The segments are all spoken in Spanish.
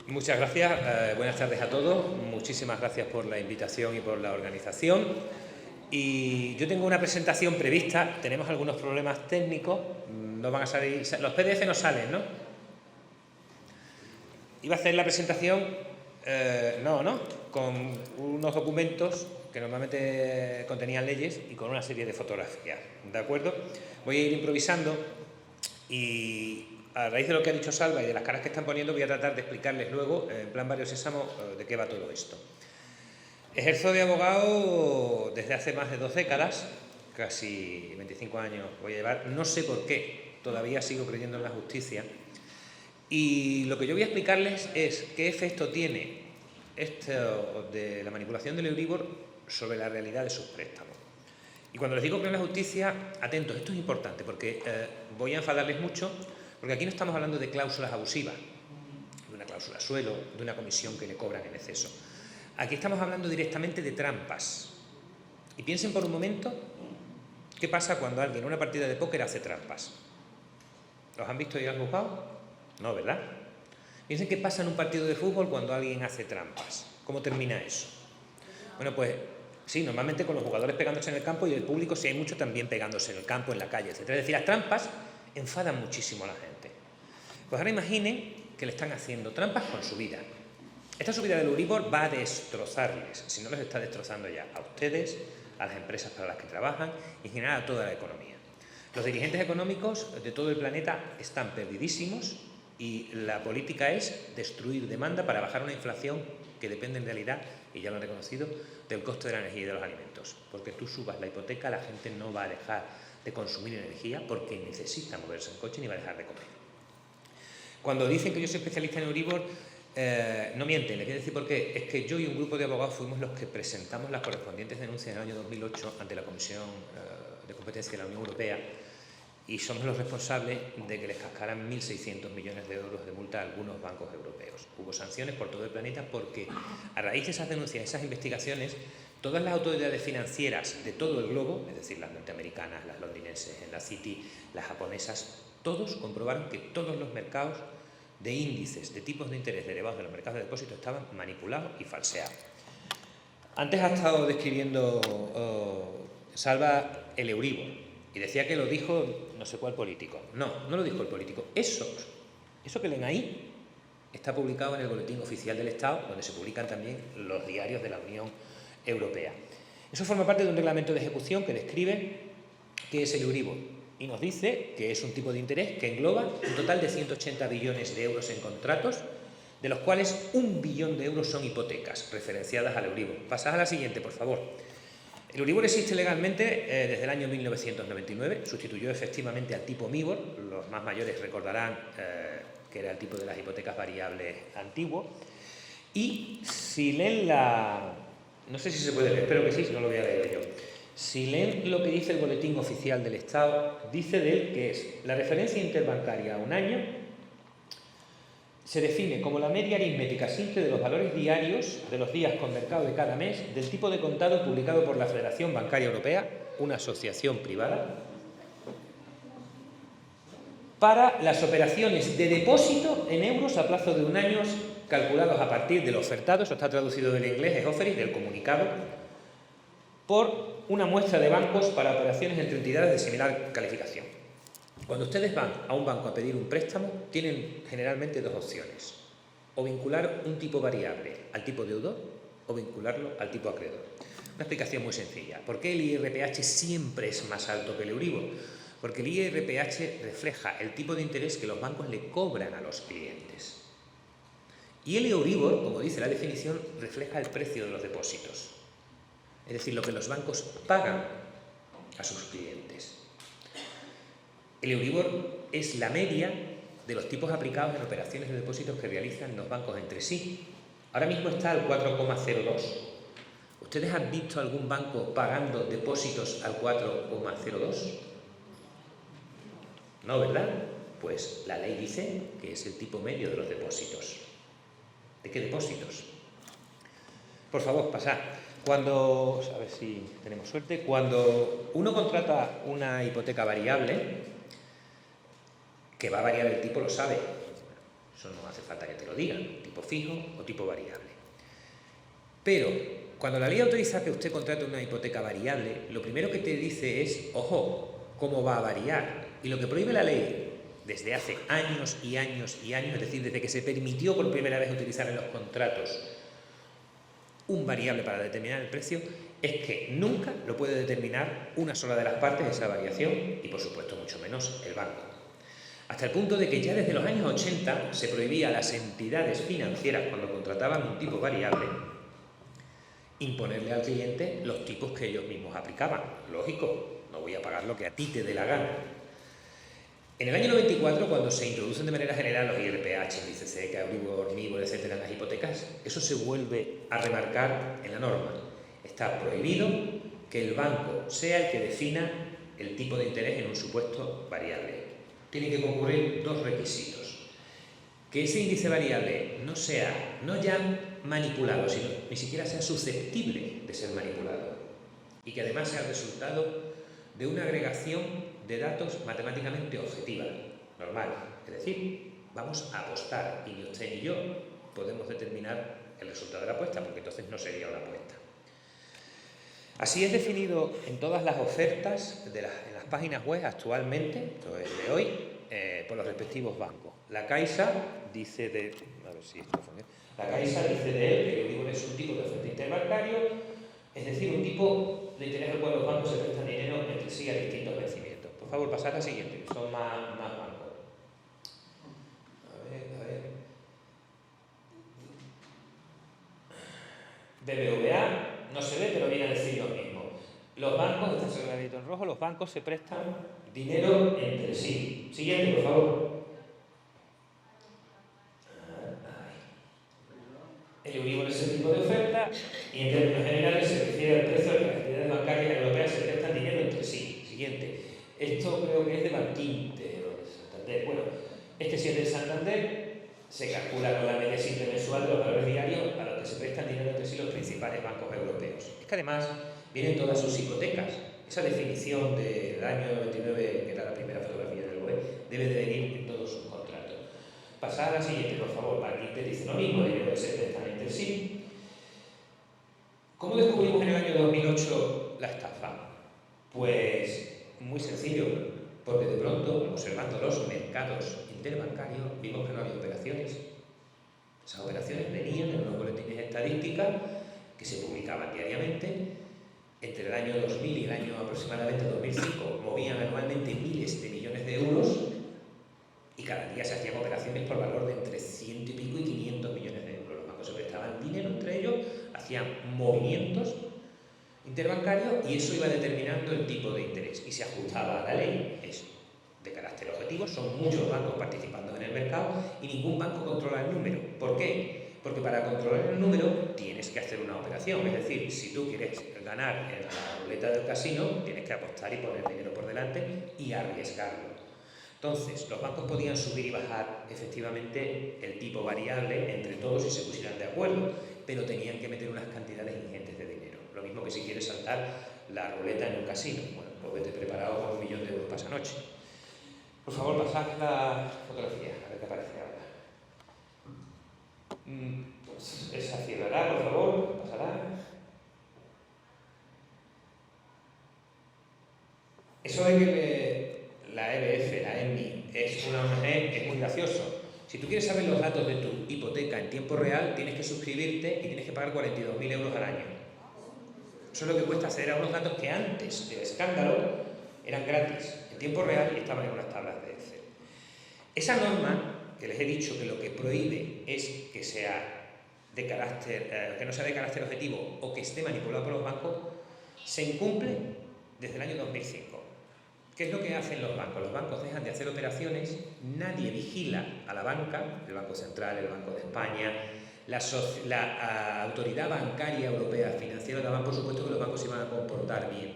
Muchas gracias, buenas tardes a todos, muchísimas gracias por la invitación y por la organización. Y yo tengo una presentación prevista, tenemos algunos problemas técnicos, no van a salir, los PDF no salen, ¿no? Iba a hacer la presentación, con unos documentos que normalmente contenían leyes y con una serie de fotografías, ¿de acuerdo? Voy a ir improvisando y a raíz de lo que ha dicho Salva y de las caras que están poniendo, voy a tratar de explicarles luego, en plan Barrio Sésamo, de qué va todo esto. Ejerzo de abogado desde hace más de 2 décadas, casi 25 años voy a llevar, no sé por qué, todavía sigo creyendo en la justicia. Y lo que yo voy a explicarles es qué efecto tiene esto de la manipulación del Euribor sobre la realidad de sus préstamos. Y cuando les digo creo en la justicia, atentos, esto es importante porque voy a enfadarles mucho, porque aquí no estamos hablando de cláusulas abusivas, de una cláusula suelo, de una comisión que le cobran en exceso. Aquí estamos hablando directamente de trampas. Y piensen por un momento qué pasa cuando alguien en una partida de póker hace trampas. ¿Los han visto ir al juzgado? No, ¿verdad? Piensen qué pasa en un partido de fútbol cuando alguien hace trampas. ¿Cómo termina eso? Bueno, pues sí, normalmente con los jugadores pegándose en el campo y el público, si hay mucho, también pegándose en el campo, en la calle, etc. Es decir, las trampas enfadan muchísimo a la gente. Pues ahora imaginen que le están haciendo trampas con su vida. Esta subida del Euribor va a destrozarles, si no les está destrozando ya, a ustedes, a las empresas para las que trabajan y en general a toda la economía. Los dirigentes económicos de todo el planeta están perdidísimos y la política es destruir demanda para bajar una inflación que depende en realidad, y ya lo han reconocido, del coste de la energía y de los alimentos. Porque tú subas la hipoteca, la gente no va a dejar de consumir energía porque necesita moverse en coche ni va a dejar de comer. Cuando dicen que yo soy especialista en Euribor, no mienten, le quiero decir por qué. Es que yo y un grupo de abogados fuimos los que presentamos las correspondientes denuncias en el año 2008 ante la Comisión de Competencia de la Unión Europea y somos los responsables de que les cascaran 1.600 millones de euros de multa a algunos bancos europeos. Hubo sanciones por todo el planeta porque a raíz de esas denuncias, esas investigaciones, todas las autoridades financieras de todo el globo, es decir, las norteamericanas, las londinenses, la Citi, las japonesas, todos comprobaron que todos los mercados de índices, de tipos de interés derivados de los mercados de depósitos estaban manipulados y falseados. Antes ha estado describiendo Salva el Euribor y decía que lo dijo no sé cuál político. No, no lo dijo el político. Eso que leen ahí está publicado en el Boletín Oficial del Estado, donde se publican también los diarios de la Unión Europea. Eso forma parte de un reglamento de ejecución que describe qué es el Euribor y nos dice que es un tipo de interés que engloba un total de 180 billones de euros en contratos, de los cuales 1 billón de euros son hipotecas referenciadas al Euribor. Pasad a la siguiente, por favor. El Euribor existe legalmente desde el año 1999, sustituyó efectivamente al tipo MIBOR, los más mayores recordarán que era el tipo de las hipotecas variables antiguo, y si leen no sé si se puede leer, espero que sí, si no lo voy a leer yo. Si leen lo que dice el Boletín Oficial del Estado, dice de él que es la referencia interbancaria a un año se define como la media aritmética simple de los valores diarios de los días con mercado de cada mes del tipo de contado publicado por la Federación Bancaria Europea, una asociación privada, para las operaciones de depósito en euros a plazo de 1 año calculados a partir del ofertado, eso está traducido del inglés, es offering, del comunicado, por una muestra de bancos para operaciones entre entidades de similar calificación. Cuando ustedes van a un banco a pedir un préstamo, tienen generalmente 2 opciones. O vincular un tipo variable al tipo deudor o vincularlo al tipo acreedor. Una explicación muy sencilla. ¿Por qué el IRPH siempre es más alto que el Euribor? Porque el IRPH refleja el tipo de interés que los bancos le cobran a los clientes. Y el Euribor, como dice la definición, refleja el precio de los depósitos. Es decir, lo que los bancos pagan a sus clientes. El Euribor es la media de los tipos aplicados en operaciones de depósitos que realizan los bancos entre sí. Ahora mismo está al 4,02. ¿Ustedes han visto algún banco pagando depósitos al 4,02? No, ¿verdad? Pues la ley dice que es el tipo medio de los depósitos. ¿De qué depósitos? Por favor, pasad. A ver si tenemos suerte, cuando uno contrata una hipoteca variable, que va a variar el tipo, lo sabe. Eso no hace falta que te lo digan, tipo fijo o tipo variable. Pero cuando la ley autoriza que usted contrate una hipoteca variable, lo primero que te dice es, ojo, ¿cómo va a variar? Y lo que prohíbe la ley desde hace años y años y años, es decir, desde que se permitió por primera vez utilizar en los contratos un variable para determinar el precio, es que nunca lo puede determinar una sola de las partes de esa variación y, por supuesto, mucho menos el banco. Hasta el punto de que ya desde los años 80 se prohibía a las entidades financieras, cuando contrataban un tipo variable, imponerle al cliente los tipos que ellos mismos aplicaban. Lógico, no voy a pagar lo que a ti te dé la gana. En el año 94, cuando se introducen de manera general los IRPH, el ICC, Euribor, MIBOR, etcétera, en las hipotecas, eso se vuelve a remarcar en la norma. Está prohibido que el banco sea el que defina el tipo de interés en un supuesto variable. Tienen que concurrir dos requisitos. Que ese índice variable no sea, no ya manipulado, sino ni siquiera sea susceptible de ser manipulado. Y que además sea el resultado de una agregación de datos matemáticamente objetiva, normal. Es decir, vamos a apostar y ni usted ni yo podemos determinar el resultado de la apuesta, porque entonces no sería una apuesta. Así es definido en todas las ofertas en las páginas web actualmente, esto es de hoy, por los respectivos bancos. La Caixa dice de... A ver si esto funciona. La Caixa dice de él que el Euribor es un tipo de oferta interbancario, es decir, un tipo de interés al cual los bancos se prestan dinero entre sí a distintos vencimientos. Por favor, pasad a la siguiente, que son más bancos. A ver. BBVA no se ve, pero viene a decir lo mismo. Los bancos, este es el granito en rojo, los bancos se prestan dinero entre sí. Siguiente, por favor. El Euribor es el tipo de oferta y en términos generales se refiere al precio al que las entidades bancarias europeas se prestan dinero entre sí. Siguiente. Esto creo que es de Banquinte o de Santander. Bueno, este sí es del Santander. Se calcula con la media simple mensual de los valores diarios a los que se prestan dinero entre sí los principales bancos europeos. Es que además vienen todas sus hipotecas. Esa definición del año 99, que era la primera fotografía del web, debe de venir en todos sus contratos. Pasar a la siguiente, por favor. Banquinte dice lo mismo, dinero que se prestan entre sí. ¿Cómo descubrimos en el año 2008 la estafa? Pues muy sencillo, porque de pronto, observando los mercados interbancarios, vimos que no había operaciones. Esas operaciones venían en unos boletines estadísticas que se publicaban diariamente. Entre el año 2000 y el año aproximadamente 2005 movían anualmente miles de millones de euros y cada día se hacían operaciones por valor de entre 100 y pico y 500 millones de euros. Los bancos se prestaban dinero entre ellos, hacían movimientos interbancario y eso iba determinando el tipo de interés y se ajustaba a la ley. Es de carácter objetivo, son muchos bancos participando en el mercado y ningún banco controla el número. ¿Por qué? Porque para controlar el número tienes que hacer una operación, es decir, si tú quieres ganar en la ruleta del casino, tienes que apostar y poner dinero por delante y arriesgarlo. Entonces, los bancos podían subir y bajar efectivamente el tipo variable entre todos si se pusieran de acuerdo, pero tenían que meter unas cantidades ingentes de dinero. Lo mismo que si quieres saltar la ruleta en un casino. Bueno, pues vete preparado con 1 millón de euros para esa noche. Por favor, pasad la fotografía, a ver qué aparece ahora. Pues esa cerrará, por favor, pasará. Eso de que la EBF, la ENMI, es una ONG, es muy gracioso. Si tú quieres saber los datos de tu hipoteca en tiempo real, tienes que suscribirte y tienes que pagar 42.000 euros al año. Eso es lo que cuesta acceder a unos datos que antes del escándalo eran gratis, en tiempo real, y estaban en unas tablas de Excel. Esa norma, que les he dicho que lo que prohíbe es que sea de carácter, que no sea de carácter objetivo o que esté manipulado por los bancos, se incumple desde el año 2005. ¿Qué es lo que hacen los bancos? Los bancos dejan de hacer operaciones, nadie vigila a la banca, el Banco Central, el Banco de España, la Autoridad Bancaria Europea Financiera daban por supuesto que los bancos se iban a comportar bien.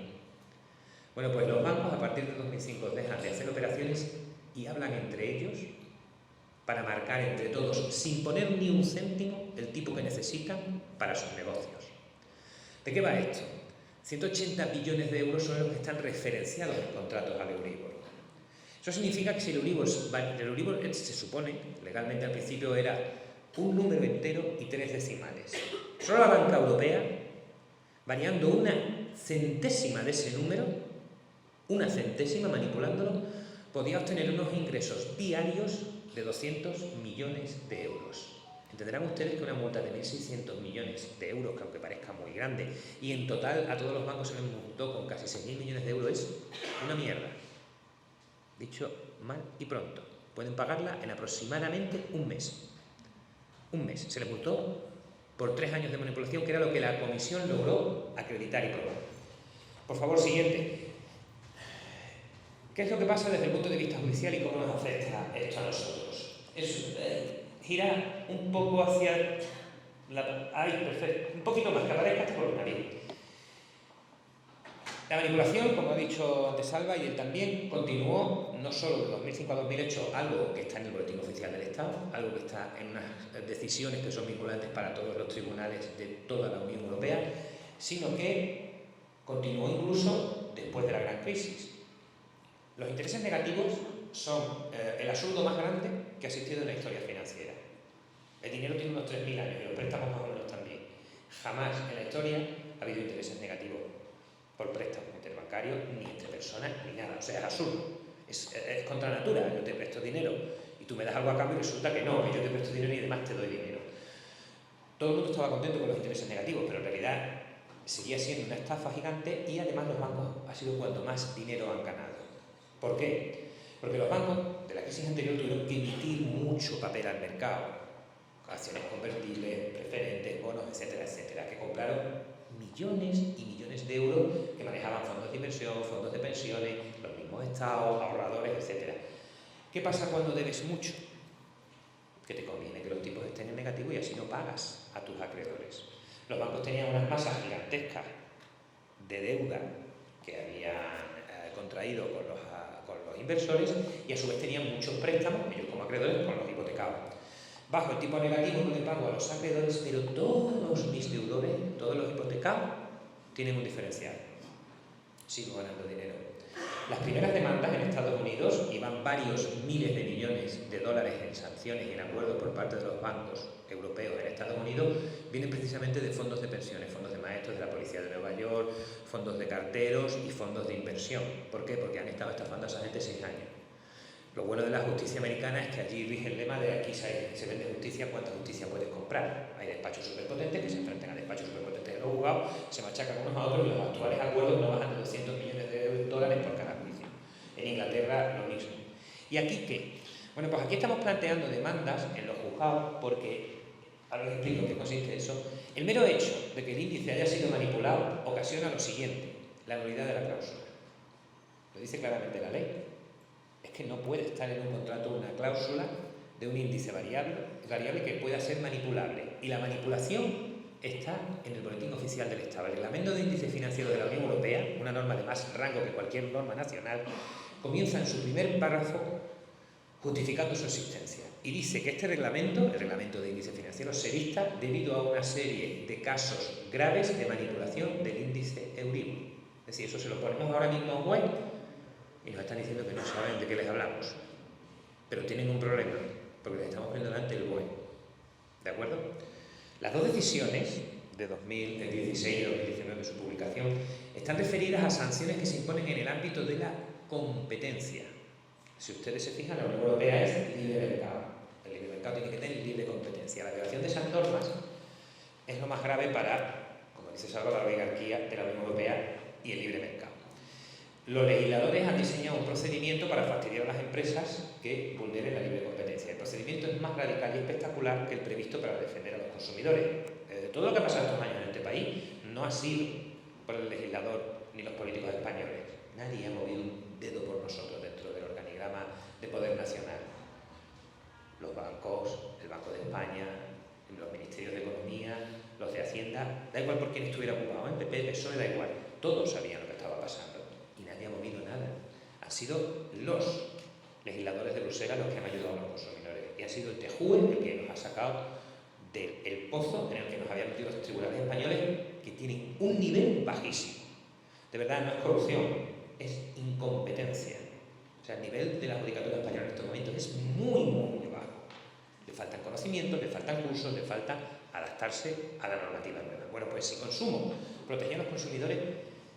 Bueno, pues los bancos a partir de 2005 dejan de hacer operaciones y hablan entre ellos para marcar entre todos, sin poner ni un céntimo, el tipo que necesitan para sus negocios. ¿De qué va esto? 180 billones de euros son los que están referenciados en contratos al Euribor. Eso significa que si el Euribor se supone, legalmente al principio era un número entero y 3 decimales. Solo la banca europea, variando una centésima de ese número, una centésima manipulándolo, podía obtener unos ingresos diarios de 200 millones de euros. Entenderán ustedes que una multa de 1.600 millones de euros, que aunque parezca muy grande, y en total a todos los bancos se les multó con casi 6.000 millones de euros, es una mierda. Dicho mal y pronto. Pueden pagarla en aproximadamente un mes. Un mes. Se les multó por 3 años de manipulación, que era lo que la comisión logró acreditar y probar. Por favor, siguiente. ¿Qué es lo que pasa desde el punto de vista judicial y cómo nos afecta esto a nosotros? Es girar un poco hacia la... ¡Ay, perfecto! Un poquito más, que aparezca este columna, bien. La manipulación, como ha dicho antes Alba y él también, continuó no solo de 2005 a 2008, algo que está en el Boletín Oficial del Estado, algo que está en unas decisiones que son vinculantes para todos los tribunales de toda la Unión Europea, sino que continuó incluso después de la gran crisis. Los intereses negativos son el absurdo más grande que ha existido en la historia financiera. El dinero tiene unos 3.000 años y los préstamos más o menos también. Jamás en la historia ha habido intereses negativos por préstamos interbancarios, ni entre personas, ni nada. O sea, es absurdo. Es contra natura. Yo te presto dinero y tú me das algo a cambio y resulta que no, que yo te presto dinero y además te doy dinero. Todo el mundo estaba contento con los intereses negativos, pero en realidad seguía siendo una estafa gigante y además los bancos ha sido cuando más dinero han ganado. ¿Por qué? Porque los bancos de la crisis anterior tuvieron que emitir mucho papel al mercado, acciones convertibles, preferentes, bonos, etcétera, etcétera, que compraron millones y millones de euros que manejaban fondos de inversión, fondos de pensiones, los mismos estados, ahorradores, etcétera. ¿Qué pasa cuando debes mucho? Que te conviene que los tipos estén en negativo y así no pagas a tus acreedores. Los bancos tenían unas masas gigantescas de deuda que habían contraído con los inversores y a su vez tenían muchos préstamos, ellos como acreedores, con los hipotecados. Bajo el tipo negativo no le pago a los acreedores, pero todos mis deudores, todos los hipotecados, tienen un diferencial. Sigo ganando dinero. Las primeras demandas en Estados Unidos iban varios miles de millones de dólares en sanciones y en acuerdos por parte de los bancos europeos en Estados Unidos, vienen precisamente de fondos de pensiones, fondos de maestros de la Policía de Nueva York, fondos de carteros y fondos de inversión. ¿Por qué? Porque han estado estafando a esa gente 6 años. Lo bueno de la justicia americana es que allí rige el lema de aquí se vende justicia, ¿cuánta justicia puedes comprar? Hay despachos superpotentes que se enfrentan a despachos superpotentes de los juzgados, se machacan unos a otros y los actuales acuerdos no bajan de 200 millones de dólares por cada juicio. En Inglaterra lo mismo. ¿Y aquí qué? Bueno, pues aquí estamos planteando demandas en los juzgados porque, ahora les explico en qué consiste eso, el mero hecho de que el índice haya sido manipulado ocasiona lo siguiente, la nulidad de la cláusula. Lo dice claramente la ley. Es que no puede estar en un contrato una cláusula de un índice variable que pueda ser manipulable. Y la manipulación está en el Boletín Oficial del Estado. El Reglamento de Índices Financieros de la Unión Europea, una norma de más rango que cualquier norma nacional, comienza en su primer párrafo justificando su existencia. Y dice que este reglamento, el Reglamento de Índices Financieros, se dicta debido a una serie de casos graves de manipulación del índice Euribor. Es decir, eso se lo ponemos ahora mismo a un web y nos están diciendo que no saben de qué les hablamos. Pero tienen un problema, porque les estamos poniendo delante el BOE. ¿De acuerdo? Las dos decisiones de 2016 y 2019 de su publicación están referidas a sanciones que se imponen en el ámbito de la competencia. Si ustedes se fijan, la Unión Europea es libre mercado. El libre mercado tiene que tener libre competencia. La violación de esas normas es lo más grave para, como dice Salva, la oligarquía de la Unión Europea y el libre mercado. Los legisladores han diseñado un procedimiento para fastidiar a las empresas que vulneren la libre competencia. El procedimiento es más radical y espectacular que el previsto para defender a los consumidores. Todo lo que ha pasado estos años en este país no ha sido por el legislador ni los políticos españoles. Nadie ha movido un dedo por nosotros dentro del organigrama de poder nacional. Los bancos, el Banco de España, los ministerios de Economía, los de Hacienda, da igual por quién estuviera ocupado, en PP, PSOE, da igual. Todos sabían lo que estaba pasando. Nadie ha movido nada. Han sido los legisladores de Bruselas los que han ayudado a los consumidores. Y ha sido el TJUE el que nos ha sacado del pozo en el que nos habían metido los tribunales españoles, que tienen un nivel bajísimo. De verdad, no es corrupción, es incompetencia. O sea, el nivel de la judicatura española en estos momentos es muy bajo. Le faltan conocimientos, le faltan cursos, le falta adaptarse a la normativa nueva. Bueno, pues si consumo protegía a los consumidores,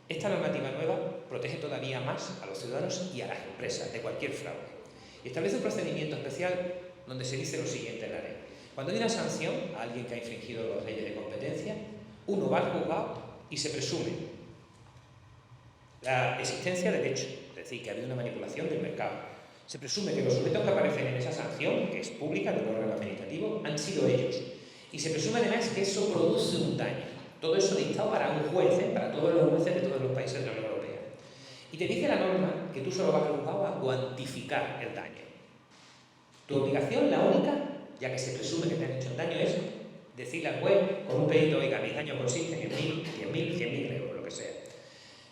esta normativa nueva protege todavía más a los ciudadanos y a las empresas de cualquier fraude. Y establece un procedimiento especial donde se dice lo siguiente en la ley. Cuando hay una sanción a alguien que ha infringido las leyes de competencia, uno va al juzgado y se presume la existencia del hecho, es decir, que ha habido una manipulación del mercado. Se presume que los sujetos que aparecen en esa sanción, que es pública, de un órgano administrativo, han sido ellos. Y se presume además que eso produce un daño. Todo eso dictado para un juez, para todos los jueces de todos los países de la Unión Europea. Y te dice la norma que tú solo vas al juzgado a cuantificar el daño. Tu obligación, la única, ya que se presume que te han hecho un daño, es decirle al juez con un pedido, oiga, mis daños consisten en 1.000, 100.000, 100.000 euros, lo que sea.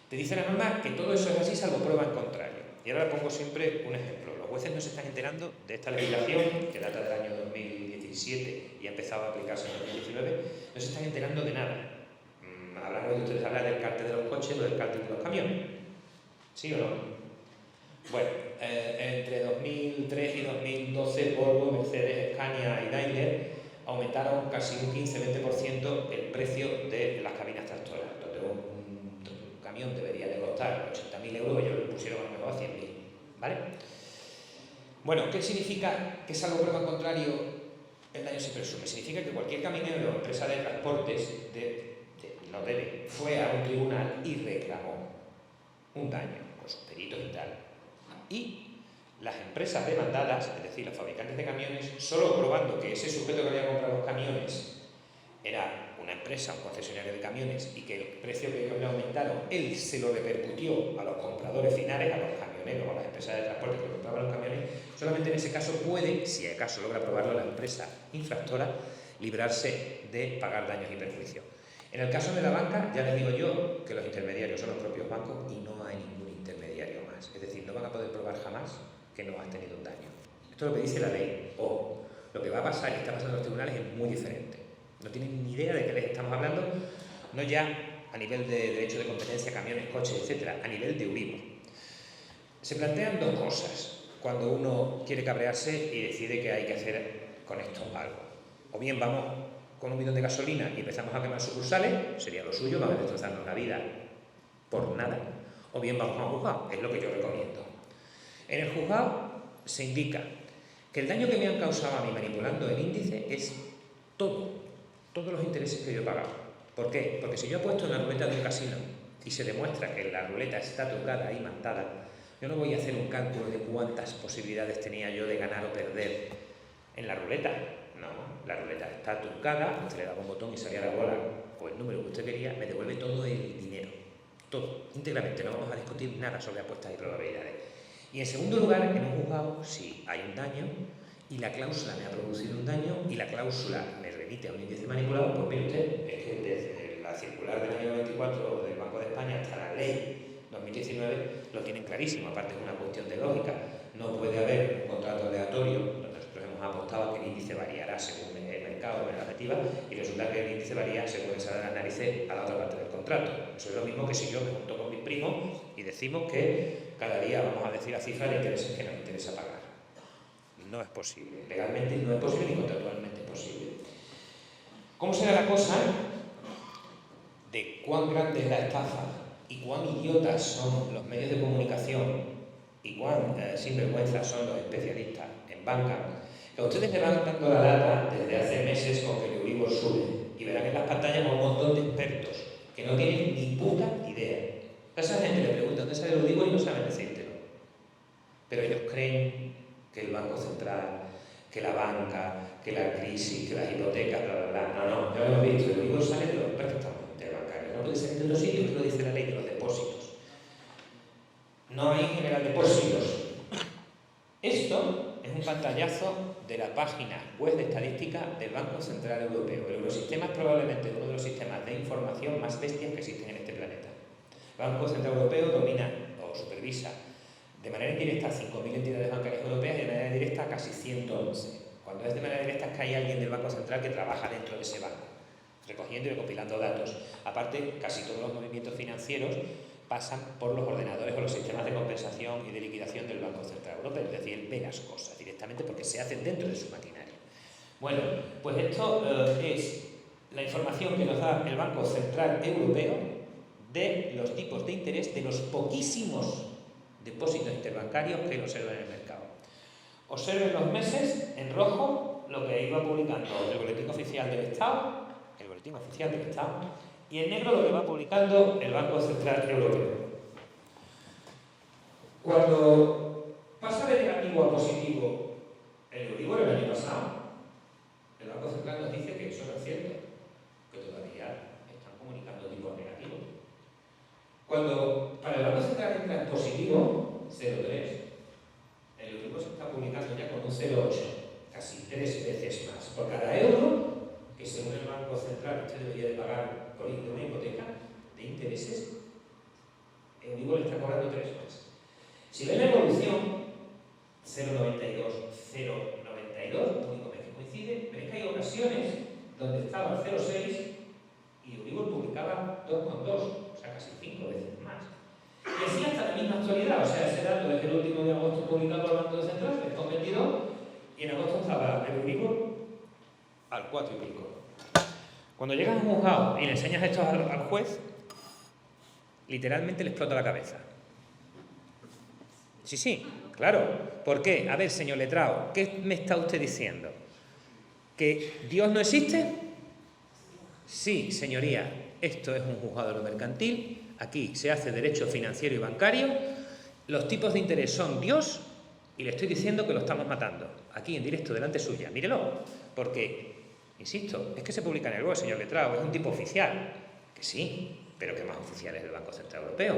Te dice la norma que todo eso es así salvo prueba en contrario. Y ahora pongo siempre un ejemplo. Los jueces no se están enterando de esta legislación, que data del año 2017 y ha empezado a aplicarse en 2019, no se están enterando de nada. Habrán oído ustedes hablar del cártel de los coches o del cártel de los camiones. ¿Sí o no? Bueno, entre 2003 y 2012, Volvo, Mercedes, Scania y Daimler aumentaron casi un 15-20% el precio de las cabinas tractoras, donde un camión debería de costar 80.000 euros, ellos lo pusieron a lo mejor a 100.000, ¿vale? Bueno, ¿qué significa que salvo prueba en contrario el daño se presume? Significa que cualquier camionero o empresa de transportes fue a un tribunal y reclamó un daño con sus peritos y tal. Y las empresas demandadas, es decir, los fabricantes de camiones, solo probando que ese sujeto que había comprado los camiones era una empresa, un concesionario de camiones, y que el precio que ellos le aumentaron, él se lo repercutió a los compradores finales, a los camioneros o a las empresas de transporte que compraban los camiones, solamente en ese caso puede, si acaso logra probarlo la empresa infractora, librarse de pagar daños y perjuicios. En el caso de la banca, ya les digo yo que los intermediarios son los propios bancos y no hay ningún intermediario más. Es decir, no van a poder probar jamás que no has tenido un daño. Esto es lo que dice la ley. O lo que va a pasar y está pasando en los tribunales es muy diferente. No tienen ni idea de qué les estamos hablando, no ya a nivel de derecho de competencia, camiones, coches, etcétera, a nivel de Euribor. Se plantean dos cosas cuando uno quiere cabrearse y decide que hay que hacer con esto algo. O bien vamos con un bidón de gasolina y empezamos a quemar sucursales, sería lo suyo, van a destrozarnos la vida por nada. O bien vamos a un juzgado, es lo que yo recomiendo. En el juzgado se indica que el daño que me han causado a mí manipulando el índice es todos los intereses que yo he pagado. ¿Por qué? Porque si yo he puesto en la ruleta de un casino y se demuestra que la ruleta está trucada y mandada, yo no voy a hacer un cálculo de cuántas posibilidades tenía yo de ganar o perder en la ruleta. No, la ruleta está trucada, usted le daba un botón y salía la bola o el número que usted quería, me devuelve todo el dinero. Todo, íntegramente, no vamos a discutir nada sobre apuestas y probabilidades. Y en segundo lugar, en un juzgado, si hay un daño y la cláusula me ha producido un daño y la cláusula me remite a un índice manipulado, pues mire usted, es que desde la circular del año 24 del Banco de España hasta la ley 2019 lo tienen clarísimo, aparte es una cuestión de lógica. No puede haber un contrato aleatorio donde nosotros hemos apostado que el índice variará según el mercado, en la objetiva, y resulta que el índice varía según le sale las narices a la otra parte del contrato. Eso es lo mismo que si yo me junto con mis primos y decimos que cada día vamos a decir la cifra de intereses que nos interesa pagar. No es posible. Legalmente no es posible ni contractualmente es posible. ¿Cómo será la cosa de cuán grande es la estafa y cuán idiotas son los medios de comunicación y cuán sinvergüenzas son los especialistas en banca? Que a ustedes le van dando la lata desde hace meses con que el Euribor sube y verán en las pantallas un montón de expertos que no tienen ni puta idea. A esa gente le preguntan dónde sale el Euribor y no saben decírtelo. Pero ellos creen que el Banco Central, que la banca, que la crisis, que las hipotecas, bla, bla, bla. No, ya lo hemos visto, el Euribor sale de los préstamos bancarios. No puede salir de otro sitio, que lo dice la ley de los depósitos. No hay general depósitos. Esto es un pantallazo de la página web de estadística del Banco Central Europeo. El Eurosistema es probablemente uno de los sistemas de información más bestias que existen en este planeta. El Banco Central Europeo domina o supervisa de manera indirecta 5.000 entidades bancarias europeas y de manera directa casi 111. Cuando es de manera directa es que hay alguien del Banco Central que trabaja dentro de ese banco, recogiendo y recopilando datos. Aparte, casi todos los movimientos financieros pasan por los ordenadores o los sistemas de compensación y de liquidación del Banco Central Europeo, es decir, él ve las cosas directamente porque se hacen dentro de su maquinaria. Bueno, pues esto es la información que nos da el Banco Central Europeo de los tipos de interés de los poquísimos depósitos interbancarios que observan en el mercado. Observen los meses en rojo lo que iba publicando el Boletín Oficial del Estado, y en negro lo que va publicando el Banco Central Europeo. Cuando pasa de negativo a positivo el Euribor el año pasado, el Banco Central nos dice que eso no es cierto, que todavía están comunicando tipos negativos. Cuando para el Banco Central entra en positivo, 0,3, el Euribor se está publicando ya con un 0,8, casi 3 veces más. Por cada euro que según el Banco Central usted debería de pagar por una hipoteca de intereses, el Euribor le está cobrando 3 más. Si ven la evolución, 0,92, 0,92, lo único que coincide, veis que hay ocasiones donde estaba 0,6 y Euribor publicaba 2,2, o sea, casi 5 veces más. Y así hasta la misma actualidad, o sea, ese dato es el último de agosto publicado por el Banco Central, es con 22, y en agosto estaba el Euribor al 4 y pico. Cuando llegas a un juzgado y le enseñas esto al juez, literalmente le explota la cabeza. Sí, claro. ¿Por qué? A ver, señor letrado, ¿qué me está usted diciendo? ¿Que Dios no existe? Sí, señoría, esto es un juzgado de lo mercantil, aquí se hace derecho financiero y bancario, los tipos de interés son Dios y le estoy diciendo que lo estamos matando, aquí en directo delante suya, mírelo, porque, insisto, es que se publica en el BOE, señor letrado, es un tipo oficial, que sí, pero que más oficial es el Banco Central Europeo,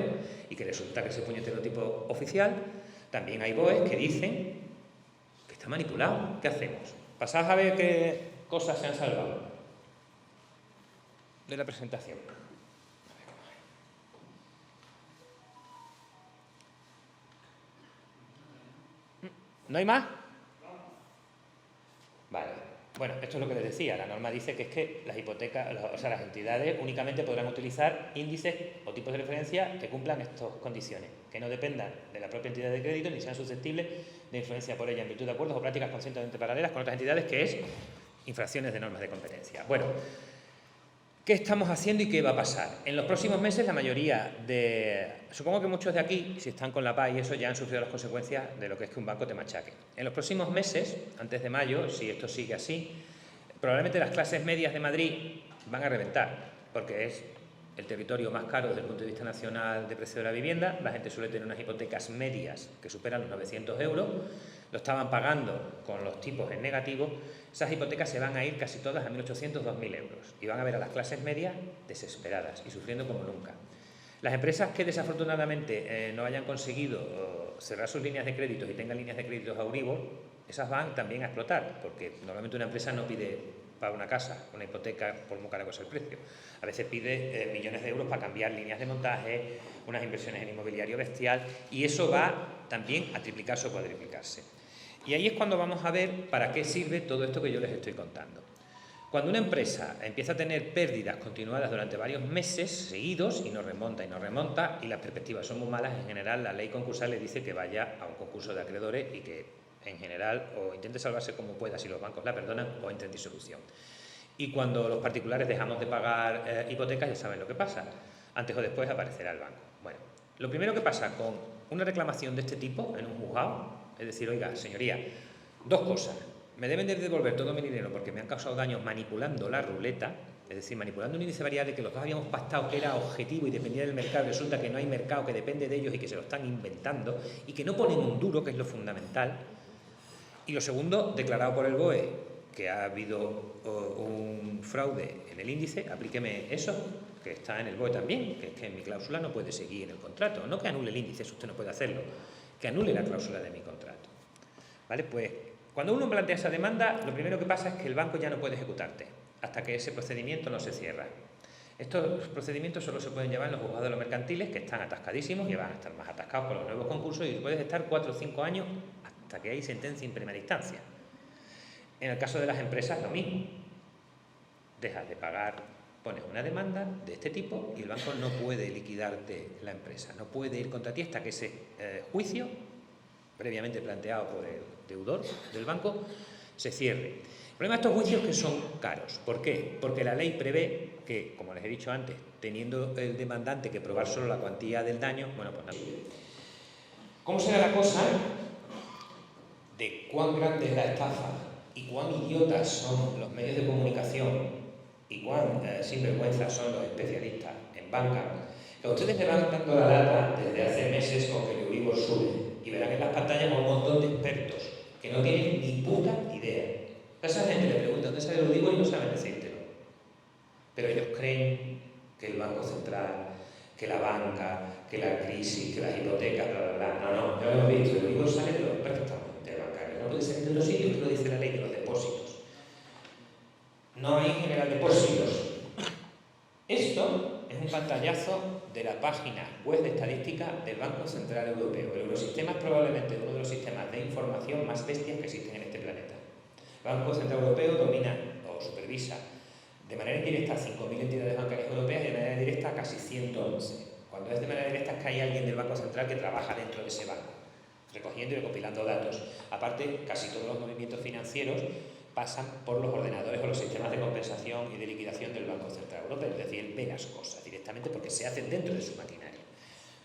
y que resulta que ese puñetero tipo oficial, también hay BOEs que dicen que está manipulado. ¿Qué hacemos? Pasad a ver qué cosas se han salvado de la presentación. ¿No hay más? Vale. Bueno, esto es lo que les decía. La norma dice que es que las hipotecas, o sea, las entidades únicamente podrán utilizar índices o tipos de referencia que cumplan estas condiciones, que no dependan de la propia entidad de crédito ni sean susceptibles de influencia por ella en virtud de acuerdos o prácticas conscientemente paralelas con otras entidades, que es infracciones de normas de competencia. Bueno, ¿qué estamos haciendo y qué va a pasar? En los próximos meses la mayoría de... Supongo que muchos de aquí, si están con la PA y eso, ya han sufrido las consecuencias de lo que es que un banco te machaque. En los próximos meses, antes de mayo, si esto sigue así, probablemente las clases medias de Madrid van a reventar, porque es el territorio más caro desde el punto de vista nacional de precio de la vivienda. La gente suele tener unas hipotecas medias que superan los 900 euros, lo estaban pagando con los tipos en negativo. Esas hipotecas se van a ir casi todas a 1.800, 2.000 euros y van a ver a las clases medias desesperadas y sufriendo como nunca. Las empresas que desafortunadamente no hayan conseguido cerrar sus líneas de créditos y tengan líneas de créditos a Euribor, esas van también a explotar, porque normalmente una empresa no pide para una casa, una hipoteca, por muy caro que sea el precio. A veces pide millones de euros para cambiar líneas de montaje, unas inversiones en inmobiliario bestial, y eso va también a triplicarse o cuadriplicarse. Y ahí es cuando vamos a ver para qué sirve todo esto que yo les estoy contando. Cuando una empresa empieza a tener pérdidas continuadas durante varios meses seguidos y nos remonta y las perspectivas son muy malas, en general la ley concursal le dice que vaya a un concurso de acreedores y que en general o intente salvarse como pueda si los bancos la perdonan o entre en disolución. Y cuando los particulares dejamos de pagar hipotecas, ya saben lo que pasa, antes o después aparecerá el banco. Bueno, lo primero que pasa con una reclamación de este tipo en un juzgado es decir, oiga, señoría, dos cosas: me deben de devolver todo mi dinero porque me han causado daños manipulando la ruleta, es decir, manipulando un índice variable que los dos habíamos pactado que era objetivo y dependía del mercado, resulta que no hay mercado, que depende de ellos y que se lo están inventando y que no ponen un duro, que es lo fundamental. Y lo segundo, declarado por el BOE que ha habido un fraude en el índice, aplíqueme eso, que está en el BOE también, que es que mi cláusula no puede seguir en el contrato. No que anule el índice, eso usted no puede hacerlo, que anule la cláusula de mi contrato. ¿Vale? Pues cuando uno plantea esa demanda, lo primero que pasa es que el banco ya no puede ejecutarte hasta que ese procedimiento no se cierra. Estos procedimientos solo se pueden llevar en los juzgados de los mercantiles, que están atascadísimos y van a estar más atascados con los nuevos concursos, y puedes estar 4 o 5 años hasta que hay sentencia en primera instancia. En el caso de las empresas, lo mismo. Dejas de pagar Pones una demanda de este tipo y el banco no puede liquidarte la empresa, no puede ir contra ti hasta que ese juicio, previamente planteado por el deudor del banco, se cierre. El problema de estos juicios es que son caros. ¿Por qué? Porque la ley prevé que, como les he dicho antes, teniendo el demandante que probar solo la cuantía del daño, bueno, pues nada. ¿Cómo será la cosa de cuán grande es la estafa y cuán idiotas son los medios de comunicación y cuán sinvergüenzas son los especialistas en banca? Que a ustedes le van dando la lata desde hace meses con que el Euribor sube y verán en las pantallas un montón de expertos que no tienen ni puta idea. A esa gente le pregunta dónde sale el Euribor y no saben decírtelo. Pero ellos creen que el Banco Central, que la banca, que la crisis, que las hipotecas, bla, bla, bla. No, ya lo hemos visto, el Euribor sale de los préstamos interbancarios. No puede salir de otro sitio, que lo dice la ley de los depósitos. No hay en general depósitos. Esto es un pantallazo de la página web de estadística del Banco Central Europeo. El Eurosistema es probablemente uno de los sistemas de información más bestias que existen en este planeta. El Banco Central Europeo domina o supervisa de manera indirecta 5.000 entidades bancarias europeas y de manera directa casi 111. Cuando es de manera directa es que hay alguien del Banco Central que trabaja dentro de ese banco, recogiendo y recopilando datos. Aparte, casi todos los movimientos financieros pasan por los ordenadores o los sistemas de compensación y de liquidación del Banco Central Europeo, es decir, él ve las cosas directamente porque se hacen dentro de su maquinaria.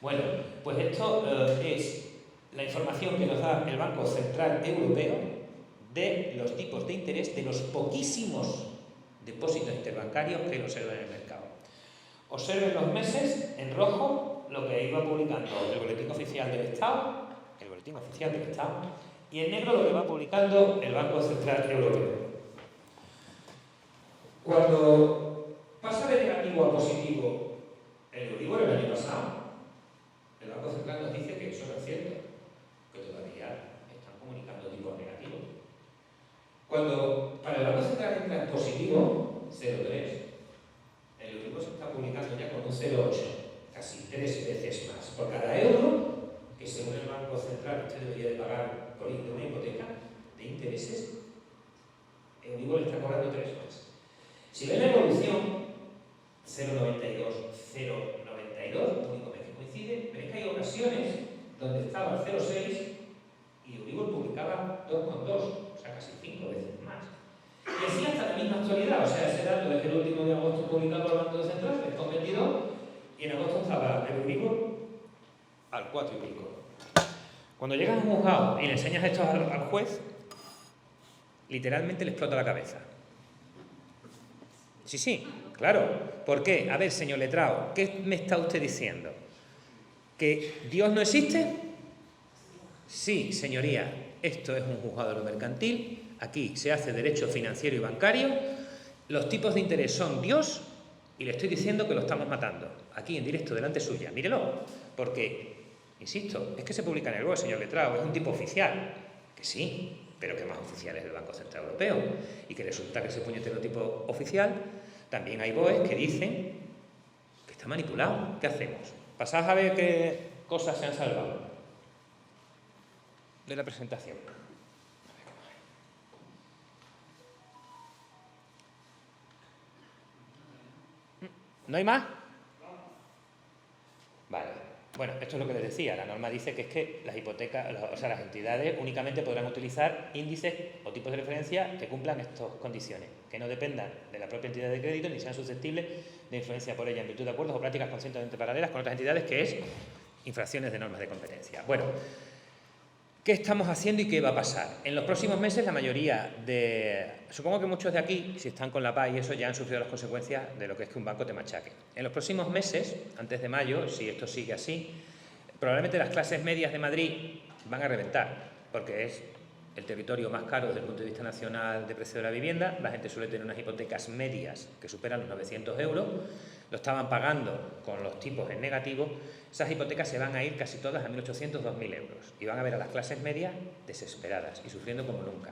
Bueno, pues esto es la información que nos da el Banco Central Europeo de los tipos de interés de los poquísimos depósitos interbancarios que lo observan en el mercado. Observen los meses en rojo lo que iba publicando el Boletín Oficial del Estado, y en negro lo que va publicando el Banco Central Europeo. Cuando pasa de negativo a positivo el Euribor el año pasado, el Banco Central nos dice que eso no es cierto, que todavía están comunicando tipos negativos. Cuando para el Banco Central entra en positivo, 0,3, el Euribor se está publicando ya con un 0,8, casi 3 veces más. Por cada euro que según el Banco Central usted debería de pagar por una hipoteca de intereses, el Euribor le está cobrando 3 más. Si ven la evolución, 0,92, 0,92, único mes que coincide, veréis que hay ocasiones donde estaba el 0,6 y Euribor publicaba 2,2, o sea, casi 5 veces más. Y así hasta la misma actualidad, o sea, ese dato es el último de agosto publicado por el Banco Central, es con 22, y en agosto estaba el Euribor al 4 y pico. Cuando llegas a un juzgado y le enseñas esto al juez, literalmente le explota la cabeza. Sí, claro. ¿Por qué? A ver, señor letrado, ¿qué me está usted diciendo? ¿Que Dios no existe? Sí, señoría, esto es un juzgado de lo mercantil, aquí se hace derecho financiero y bancario, los tipos de interés son Dios y le estoy diciendo que lo estamos matando, aquí en directo delante suya, mírelo, porque, insisto, es que se publica en el web, señor letrado, es un tipo oficial, que sí, pero que más oficial es el Banco Central Europeo, y que resulta que ese puñetero tipo oficial, también hay BOEs que dicen que está manipulado. ¿Qué hacemos? Pasad a ver qué cosas se han salvado de la presentación. ¿No hay más? Vale. Bueno, esto es lo que les decía. La norma dice que es que las hipotecas, o sea, las entidades únicamente podrán utilizar índices o tipos de referencia que cumplan estas condiciones, que no dependan de la propia entidad de crédito ni sean susceptibles de influencia por ella en virtud de acuerdos o prácticas conscientemente paralelas con otras entidades, que es infracciones de normas de competencia. Bueno, ¿qué estamos haciendo y qué va a pasar? En los próximos meses la mayoría de... Supongo que muchos de aquí, si están con la paz y eso, ya han sufrido las consecuencias de lo que es que un banco te machaque. En los próximos meses, antes de mayo, si esto sigue así, probablemente las clases medias de Madrid van a reventar, porque es el territorio más caro desde el punto de vista nacional de precio de la vivienda. La gente suele tener unas hipotecas medias que superan los 900 euros, lo estaban pagando con los tipos en negativo. Esas hipotecas se van a ir casi todas a 1.800, 2.000 euros y van a ver a las clases medias desesperadas y sufriendo como nunca.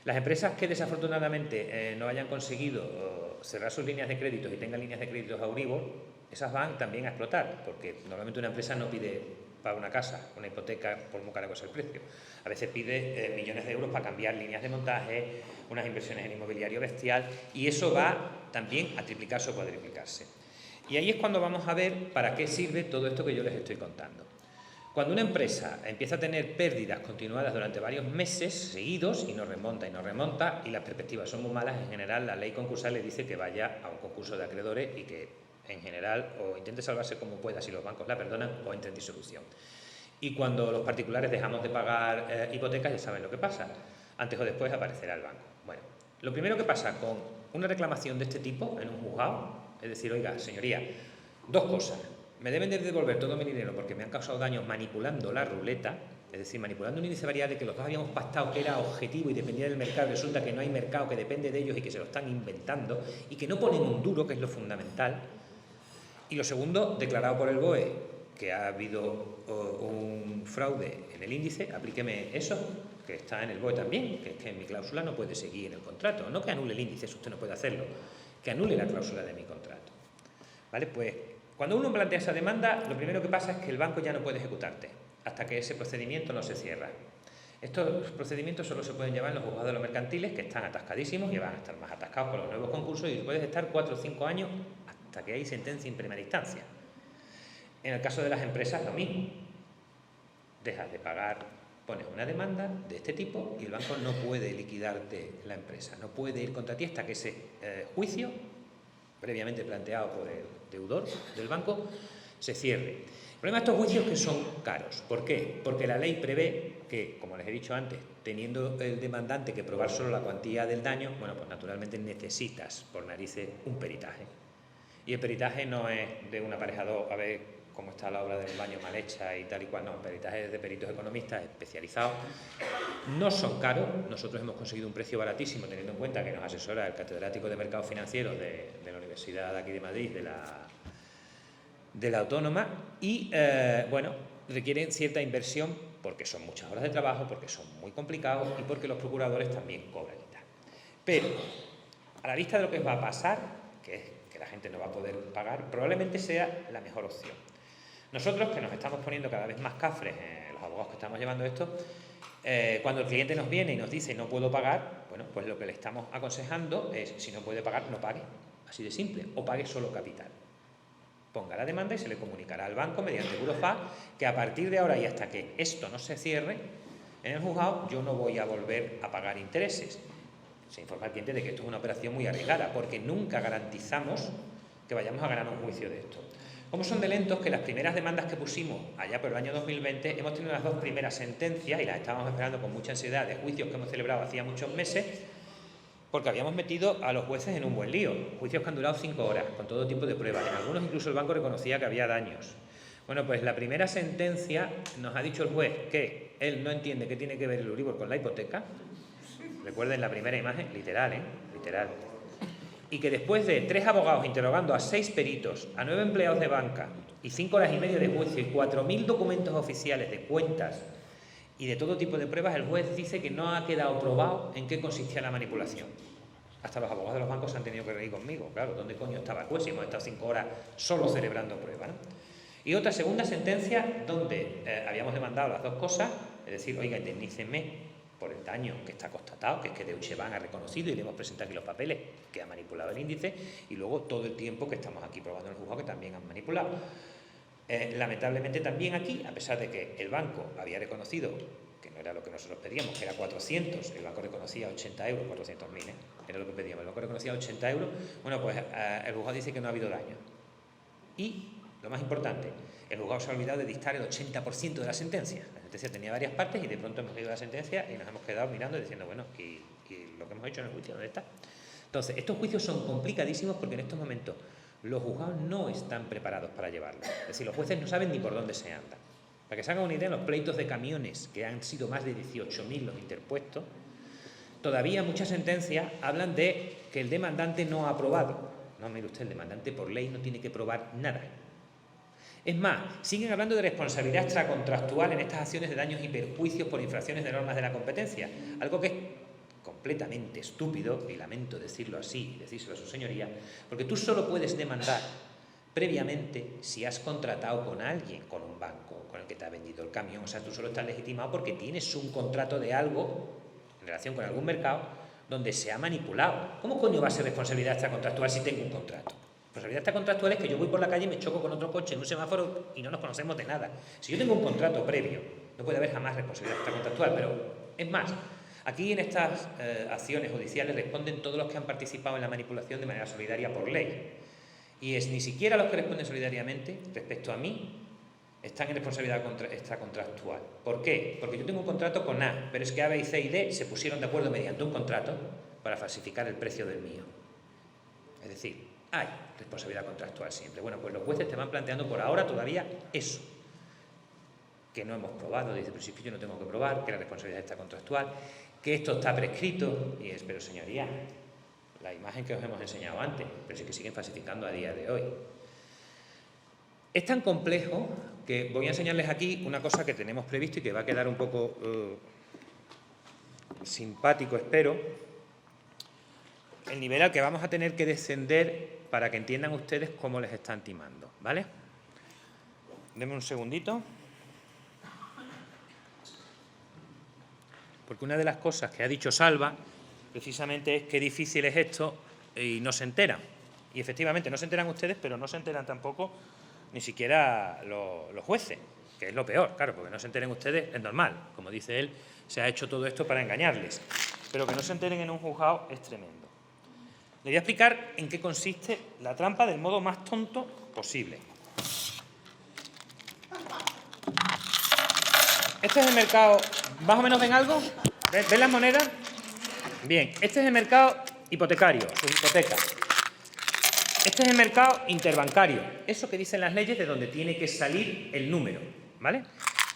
Las empresas que desafortunadamente no hayan conseguido cerrar sus líneas de créditos y tengan líneas de créditos a Euribor, esas van también a explotar, porque normalmente una empresa no pide para una casa, una hipoteca, por muy caro que sea el precio. A veces pide millones de euros para cambiar líneas de montaje, unas inversiones en inmobiliario bestial, y eso va también a triplicarse o cuadriplicarse. Y ahí es cuando vamos a ver para qué sirve todo esto que yo les estoy contando. Cuando una empresa empieza a tener pérdidas continuadas durante varios meses seguidos y no remonta y las perspectivas son muy malas, en general la ley concursal le dice que vaya a un concurso de acreedores y que en general o intente salvarse como pueda si los bancos la perdonan o entre en disolución. Y cuando los particulares dejamos de pagar hipotecas, ya saben lo que pasa, antes o después aparecerá el banco. Bueno, lo primero que pasa con una reclamación de este tipo en un juzgado es decir, oiga, señoría, dos cosas. Me deben de devolver todo mi dinero porque me han causado daños manipulando la ruleta, es decir, manipulando un índice variable que los dos habíamos pactado que era objetivo y dependía del mercado. Resulta que no hay mercado, que depende de ellos y que se lo están inventando y que no ponen un duro, que es lo fundamental. Y lo segundo, declarado por el BOE que ha habido un fraude en el índice, aplíqueme eso, que está en el BOE también, que es que mi cláusula no puede seguir en el contrato. No que anule el índice, eso usted no puede hacerlo, que anule la cláusula de mi contrato. ¿Vale? Pues cuando uno plantea esa demanda, lo primero que pasa es que el banco ya no puede ejecutarte hasta que ese procedimiento no se cierra. Estos procedimientos solo se pueden llevar en los juzgados de los mercantiles, que están atascadísimos y van a estar más atascados con los nuevos concursos, y puedes estar 4 o 5 años hasta que hay sentencia en primera instancia. En el caso de las empresas, lo mismo. Dejas de pagar, pones una demanda de este tipo y el banco no puede liquidarte la empresa, no puede ir contra ti hasta que ese juicio, previamente planteado por el deudor del banco, se cierre. El problema de estos juicios es que son caros. ¿Por qué? Porque la ley prevé que, como les he dicho antes, teniendo el demandante que probar solo la cuantía del daño, bueno, pues naturalmente necesitas, por narices, un peritaje. Y el peritaje no es de un aparejador, a ver cómo está la obra del baño mal hecha y tal y cual, no, el peritaje es de peritos economistas especializados. No son caros, nosotros hemos conseguido un precio baratísimo, teniendo en cuenta que nos asesora el catedrático de mercados financieros de la Universidad de aquí de Madrid, de la Autónoma, y bueno, requieren cierta inversión porque son muchas horas de trabajo, porque son muy complicados y porque los procuradores también cobran y tal. Pero, a la vista de lo que va a pasar, que es que la gente no va a poder pagar, probablemente sea la mejor opción. Nosotros, que nos estamos poniendo cada vez más cafres, los abogados que estamos llevando esto, cuando el cliente nos viene y nos dice no puedo pagar, bueno, pues lo que le estamos aconsejando es, si no puede pagar, no pague, así de simple, o pague solo capital. Ponga la demanda y se le comunicará al banco mediante Burofax que a partir de ahora y hasta que esto no se cierre en el juzgado, yo no voy a volver a pagar intereses. Se informa al cliente de que esto es una operación muy arriesgada, porque nunca garantizamos que vayamos a ganar un juicio de esto. Como son de lentos que las primeras demandas que pusimos allá por el año 2020, hemos tenido las dos primeras sentencias y las estábamos esperando con mucha ansiedad, de juicios que hemos celebrado hacía muchos meses, porque habíamos metido a los jueces en un buen lío. Juicios que han durado 5 horas, con todo tipo de pruebas. En algunos incluso el banco reconocía que había daños. Bueno, pues la primera sentencia nos ha dicho el juez que él no entiende qué tiene que ver el Euribor con la hipoteca. Recuerden la primera imagen, literal, literal. Y que después de 3 abogados interrogando a 6 peritos, a 9 empleados de banca y 5 horas y media de juicio y 4.000 documentos oficiales de cuentas y de todo tipo de pruebas, el juez dice que no ha quedado probado en qué consistía la manipulación. Hasta los abogados de los bancos se han tenido que reír conmigo. Claro, ¿dónde coño estaba el juez si hemos estado 5 horas solo celebrando pruebas, ¿no? Y otra segunda sentencia donde habíamos demandado las dos cosas, es decir, oiga, indemnícenme por el daño que está constatado, que es que Deutsche Bank ha reconocido y le hemos presentado aquí los papeles que ha manipulado el índice, y luego todo el tiempo que estamos aquí probando en el juzgado que también han manipulado. Lamentablemente también aquí, a pesar de que el banco había reconocido que no era lo que nosotros pedíamos, que era 400, el banco reconocía 80 euros, 400.000, era lo que pedíamos, el banco reconocía 80 euros, bueno, pues el juzgado dice que no ha habido daño. Y, lo más importante, el juzgado se ha olvidado de dictar el 80% de la sentencia. La sentencia tenía varias partes y de pronto hemos leído la sentencia y nos hemos quedado mirando y diciendo, bueno, ¿y lo que hemos hecho en el juicio dónde está? Entonces, estos juicios son complicadísimos porque en estos momentos los juzgados no están preparados para llevarlos. Es decir, los jueces no saben ni por dónde se anda. Para que se hagan una idea, los pleitos de camiones, que han sido más de 18.000 los interpuestos, todavía muchas sentencias hablan de que el demandante no ha aprobado. No, mire usted, el demandante por ley no tiene que probar nada. Es más, siguen hablando de responsabilidad extracontractual en estas acciones de daños y perjuicios por infracciones de normas de la competencia, algo que es completamente estúpido, y lamento decirlo así y decírselo a su señoría, porque tú solo puedes demandar previamente si has contratado con alguien, con un banco, con el que te ha vendido el camión. O sea, tú solo estás legitimado porque tienes un contrato de algo en relación con algún mercado donde se ha manipulado. ¿Cómo coño va a ser responsabilidad extracontractual si tengo un contrato? Responsabilidad extracontractual es que yo voy por la calle y me choco con otro coche en un semáforo y no nos conocemos de nada. Si yo tengo un contrato previo, no puede haber jamás responsabilidad extracontractual, pero es más, aquí en estas acciones judiciales responden todos los que han participado en la manipulación de manera solidaria por ley. Y es ni siquiera los que responden solidariamente, respecto a mí, están en responsabilidad extracontractual. ¿Por qué? Porque yo tengo un contrato con A, pero es que A, B, C y D se pusieron de acuerdo mediante un contrato para falsificar el precio del mío. Es decir, hay responsabilidad contractual siempre. Bueno, pues los jueces te van planteando por ahora todavía eso, que no hemos probado. Desde el principio yo no tengo que probar que la responsabilidad está contractual, que esto está prescrito, y es, pero señoría, la imagen que os hemos enseñado antes, pero sí que siguen falsificando a día de hoy. Es tan complejo que voy a enseñarles aquí una cosa que tenemos previsto y que va a quedar un poco simpático, espero, el nivel al que vamos a tener que descender para que entiendan ustedes cómo les están timando, ¿vale? Denme un segundito. Porque una de las cosas que ha dicho Salva, precisamente, es qué difícil es esto y no se enteran. Y efectivamente, no se enteran ustedes, pero no se enteran tampoco ni siquiera los jueces, que es lo peor, claro, porque no se enteren ustedes es normal. Como dice él, se ha hecho todo esto para engañarles. Pero que no se enteren en un juzgado es tremendo. Les voy a explicar en qué consiste la trampa del modo más tonto posible. Este es el mercado, ¿más o menos ven algo? ¿Ven las monedas? Bien, este es el mercado hipotecario, sus hipotecas. Este es el mercado interbancario, eso que dicen las leyes de donde tiene que salir el número, ¿vale?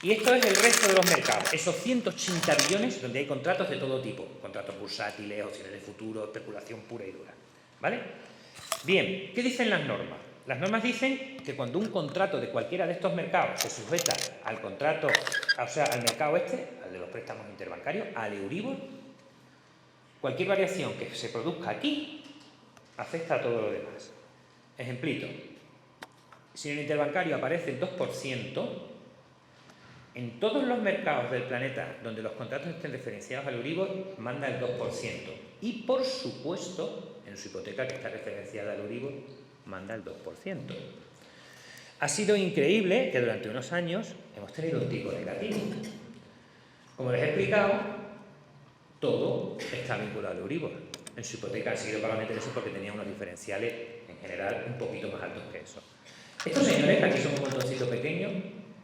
Y esto es el resto de los mercados, esos 180 billones donde hay contratos de todo tipo, contratos bursátiles, opciones de futuro, especulación pura y dura, ¿vale? Bien, ¿qué dicen las normas? Las normas dicen que cuando un contrato de cualquiera de estos mercados se sujeta al contrato, o sea, al mercado al de los préstamos interbancarios, al Euribor, cualquier variación que se produzca aquí afecta a todo lo demás. Ejemplito, si en el interbancario aparece el 2%, en todos los mercados del planeta donde los contratos estén referenciados al Euribor, manda el 2%. Y, por supuesto, en su hipoteca que está referenciada al Euribor, manda el 2%. Ha sido increíble que durante unos años hemos tenido un tipo negativo. Como les he explicado, todo está vinculado al Euribor. En su hipoteca han seguido pagando intereses porque tenía unos diferenciales, en general, un poquito más altos que eso. Estos señores, que aquí son un montoncito pequeño,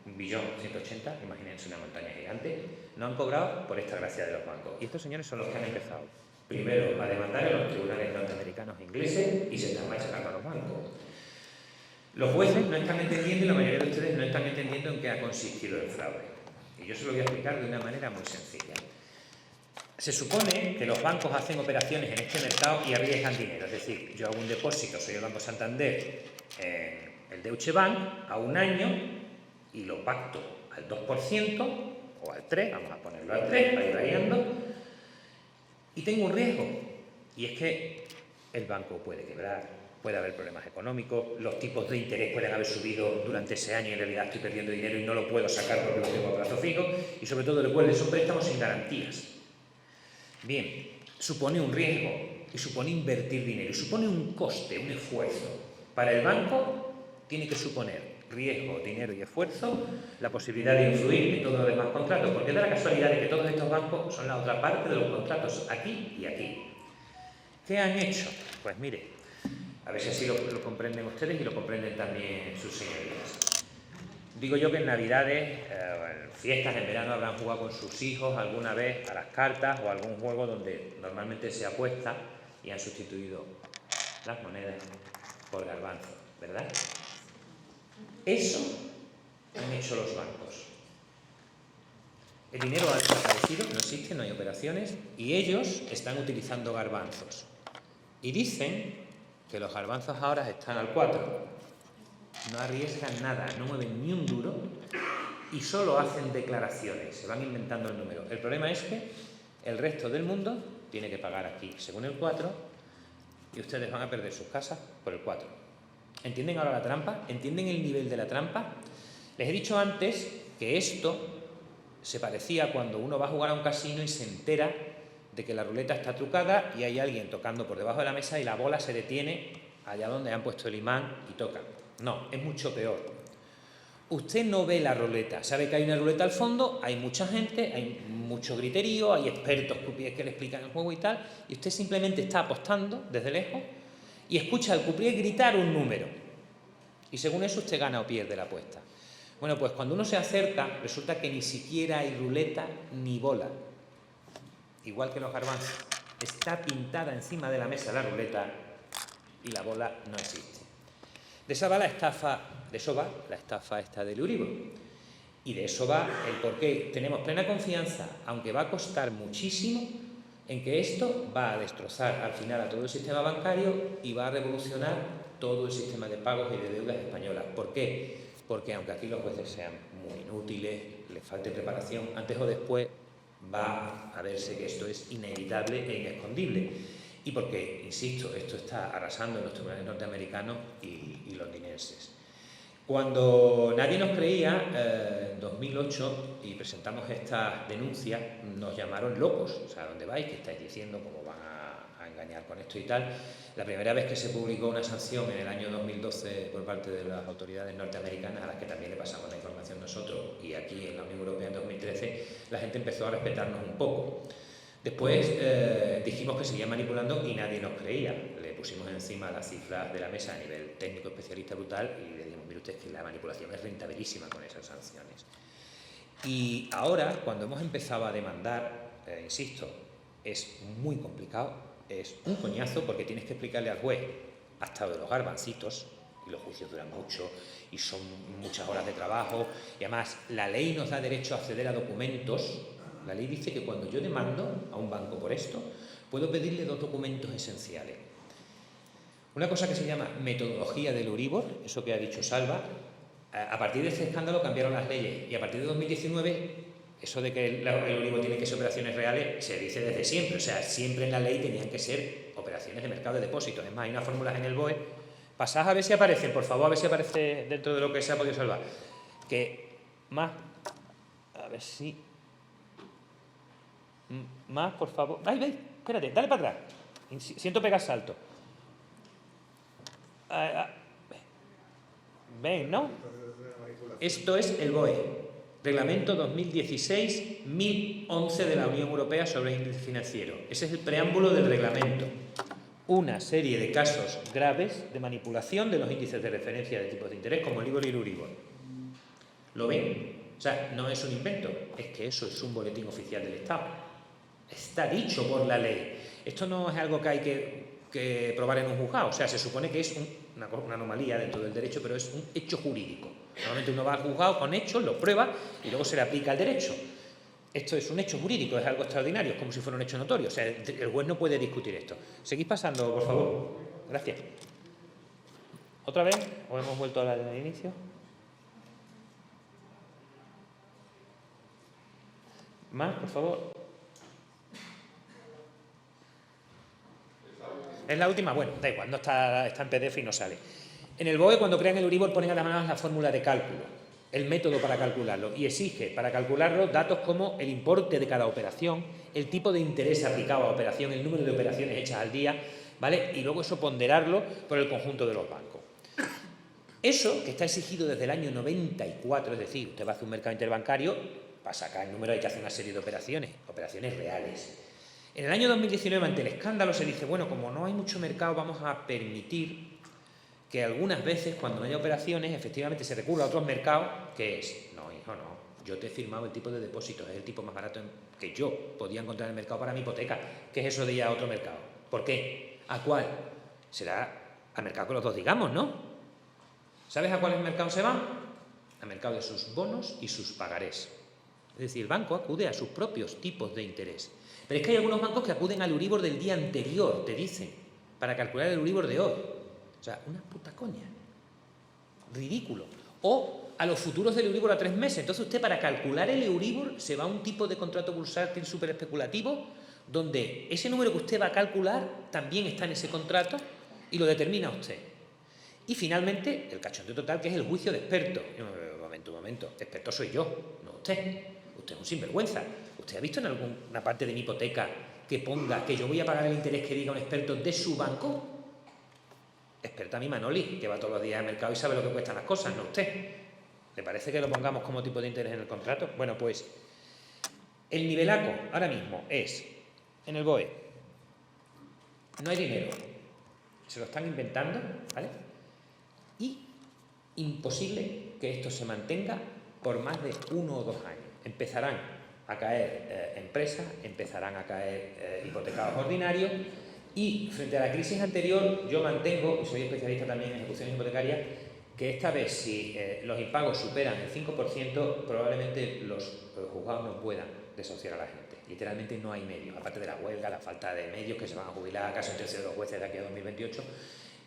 1.180.000, imagínense una montaña gigante, no han cobrado por esta gracia de los bancos. Y estos señores son los que han empezado primero a demandar en los tribunales norteamericanos e ingleses y se están machacando a los bancos. Los jueces no están entendiendo, y la mayoría de ustedes no están entendiendo en qué ha consistido el fraude. Y yo se lo voy a explicar de una manera muy sencilla. Se supone que los bancos hacen operaciones en este mercado y arriesgan dinero. Es decir, yo hago un depósito, soy el Banco Santander, el Deutsche Bank, a un año y lo pacto al 2% o al 3%, vamos a ponerlo al 3%, para ir variando, y tengo un riesgo, y es que el banco puede quebrar, puede haber problemas económicos, los tipos de interés pueden haber subido durante ese año y en realidad estoy perdiendo dinero y no lo puedo sacar porque lo tengo a plazo fijo, y sobre todo recuerden, son préstamos sin garantías. Bien, supone un riesgo y supone invertir dinero y supone un coste, un esfuerzo. Para el banco tiene que suponer riesgo, dinero y esfuerzo la posibilidad de influir en todos los demás contratos, porque da la casualidad de que todos estos bancos son la otra parte de los contratos, aquí y aquí. ¿Qué han hecho? Pues mire, a ver si así lo comprenden ustedes y lo comprenden también sus señorías. Digo yo que en Navidades, en fiestas, en verano, habrán jugado con sus hijos alguna vez a las cartas o a algún juego donde normalmente se apuesta y han sustituido las monedas por garbanzos, ¿verdad? Eso han hecho los bancos. El dinero ha desaparecido, no existe, no hay operaciones, y ellos están utilizando garbanzos. Y dicen que los garbanzos ahora están al 4%. No arriesgan nada, no mueven ni un duro y solo hacen declaraciones, se van inventando el número. El problema es que el resto del mundo tiene que pagar aquí según el 4 y ustedes van a perder sus casas por el 4. ¿Entienden ahora la trampa? ¿Entienden el nivel de la trampa? Les he dicho antes que esto se parecía cuando uno va a jugar a un casino y se entera de que la ruleta está trucada y hay alguien tocando por debajo de la mesa y la bola se detiene allá donde han puesto el imán y tocan. No, es mucho peor. Usted no ve la ruleta, sabe que hay una ruleta al fondo, hay mucha gente, hay mucho griterío, hay expertos croupiers que le explican el juego y tal, y usted simplemente está apostando desde lejos y escucha al croupier gritar un número. Y según eso usted gana o pierde la apuesta. Bueno, pues cuando uno se acerca, resulta que ni siquiera hay ruleta ni bola. Igual que los garbanzos. Está pintada encima de la mesa la ruleta y la bola no existe. De esa va la estafa, de eso va la estafa esta del Euribor. Y de eso va el por qué tenemos plena confianza, aunque va a costar muchísimo, en que esto va a destrozar al final a todo el sistema bancario y va a revolucionar todo el sistema de pagos y de deudas españolas. ¿Por qué? Porque aunque aquí los jueces sean muy inútiles, les falte preparación, antes o después va a verse que esto es inevitable e inescondible. Y porque, insisto, esto está arrasando en los tribunales norteamericanos y londinenses. Cuando nadie nos creía, en 2008, y presentamos esta denuncia, nos llamaron locos. O sea, ¿dónde vais? ¿Qué estáis diciendo? ¿Cómo van a engañar con esto y tal? La primera vez que se publicó una sanción en el año 2012 por parte de las autoridades norteamericanas, a las que también le pasamos la información nosotros, y aquí en la Unión Europea en 2013, la gente empezó a respetarnos un poco. Después dijimos que seguía manipulando y nadie nos creía. Le pusimos encima las cifras de la mesa a nivel técnico especialista brutal y le dijimos, mire usted, que la manipulación es rentabilísima con esas sanciones. Y ahora, cuando hemos empezado a demandar, insisto, es muy complicado, es un coñazo porque tienes que explicarle al juez hasta de los garbancitos, y los juicios duran mucho y son muchas horas de trabajo, y además la ley nos da derecho a acceder a documentos. La ley dice que cuando yo demando a un banco por esto, puedo pedirle 2 documentos esenciales. Una cosa que se llama metodología del Euribor, eso que ha dicho Salva. A partir de este escándalo cambiaron las leyes y a partir de 2019, eso de que el Euribor tiene que ser operaciones reales, se dice desde siempre. O sea, siempre en la ley tenían que ser operaciones de mercado de depósitos. Es más, hay unas fórmulas en el BOE. Pasad a ver si aparecen, por favor, a ver si aparece dentro de lo que se ha podido salvar. Que más, a ver si... Más, por favor. ¡Ay, veis! Espérate, dale para atrás. Siento pegar salto. ¿Ven, no? Esto es el BOE, Reglamento 2016-1011 de la Unión Europea sobre índice financiero. Ese es el preámbulo del reglamento. Una serie de casos graves de manipulación de los índices de referencia de tipos de interés como el IBOR y el Euribor. ¿Lo ven? O sea, no es un invento, es que eso es un boletín oficial del Estado. Está dicho por la ley. Esto no es algo que hay que probar en un juzgado. O sea, se supone que es una anomalía dentro del derecho, pero es un hecho jurídico. Normalmente uno va al juzgado con hechos, lo prueba y luego se le aplica el derecho. Esto es un hecho jurídico, es algo extraordinario, es como si fuera un hecho notorio. O sea, el juez no puede discutir esto. Seguid pasando, por favor. Gracias. ¿Otra vez? ¿O hemos vuelto a la del inicio? ¿Más, por favor? ¿Es la última? Bueno, da igual, no está en PDF y no sale. En el BOE, cuando crean el Euribor, ponen además la fórmula de cálculo, el método para calcularlo, y exige para calcularlo datos como el importe de cada operación, el tipo de interés aplicado a operación, el número de operaciones hechas al día, ¿vale? Y luego eso ponderarlo por el conjunto de los bancos. Eso, que está exigido desde el año 94, es decir, usted va a hacer un mercado interbancario, para sacar el número hay que hacer una serie de operaciones reales. En el año 2019, ante el escándalo, se dice, bueno, como no hay mucho mercado, vamos a permitir que algunas veces, cuando no haya operaciones, efectivamente se recurra a otros mercados, que es, no, hijo, no, yo te he firmado el tipo de depósitos, es el tipo más barato que yo podía encontrar en el mercado para mi hipoteca. ¿Qué es eso de ir a otro mercado? ¿Por qué? ¿A cuál? Será al mercado que los dos digamos, ¿no? ¿Sabes a cuáles mercados se van? Al mercado de sus bonos y sus pagarés. Es decir, el banco acude a sus propios tipos de interés. Pero es que hay algunos bancos que acuden al Euribor del día anterior, te dicen, para calcular el Euribor de hoy. O sea, una puta coña. Ridículo. O a los futuros del Euribor a 3 meses. Entonces usted, para calcular el Euribor, se va a un tipo de contrato bursátil súper especulativo, donde ese número que usted va a calcular también está en ese contrato y lo determina usted. Y finalmente, el cachondeo total, que es el juicio de experto. Un momento, experto soy yo, no usted. Usted es un sinvergüenza. ¿Usted ha visto en alguna parte de mi hipoteca que ponga que yo voy a pagar el interés que diga un experto de su banco? Experta mi Manoli, que va todos los días al mercado y sabe lo que cuestan las cosas, no usted. ¿Le parece que lo pongamos como tipo de interés en el contrato? Bueno, pues el nivelaco ahora mismo es, en el BOE, no hay dinero, se lo están inventando, ¿vale? Y imposible que esto se mantenga por más de 1 o 2 años. Empezarán a caer empresas, empezarán a caer hipotecados ordinarios, y frente a la crisis anterior yo mantengo, y soy especialista también en ejecuciones hipotecarias, que esta vez si los impagos superan el 5%, probablemente los juzgados no puedan desahuciar a la gente. Literalmente no hay medios, aparte de la huelga, la falta de medios, que se van a jubilar casi un tercio de los jueces de aquí a 2028,